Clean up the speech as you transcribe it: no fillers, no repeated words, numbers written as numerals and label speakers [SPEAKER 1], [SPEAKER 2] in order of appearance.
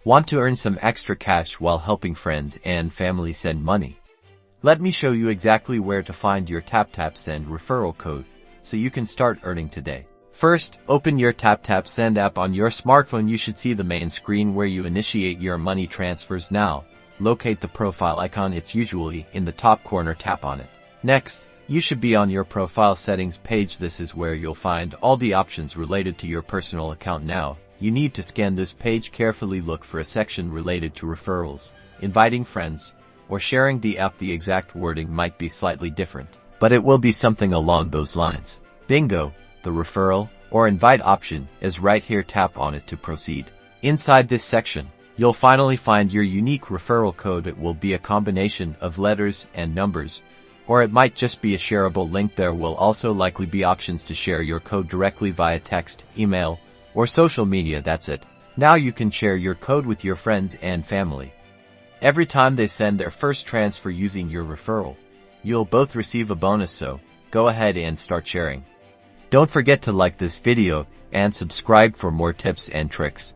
[SPEAKER 1] Want to earn some extra cash while helping friends and family send money? Let me show you exactly where to find your Taptap Send referral code so you can start earning today. First, open your Taptap Send app on your smartphone. You should see the main screen where you initiate your money transfers now. Locate the profile icon. It's usually in the top corner. Tap on it. Next, you should be on your profile settings page. This is where you'll find all the options related to your personal account. Now, you need to scan this page carefully. Look for a section related to referrals, inviting friends, or sharing the app. The exact wording might be slightly different, but it will be something along those lines. Bingo! The referral or invite option is right here. Tap on it to proceed. Inside this section, you'll finally find your unique referral code. It will be a combination of letters and numbers, or it might just be a shareable link. There will also likely be options to share your code directly via text, email, or social media. That's it. Now you can share your code with your friends and family. Every time they send their first transfer using your referral, you'll both receive a bonus, so go ahead and start sharing. Don't forget to like this video and subscribe for more tips and tricks.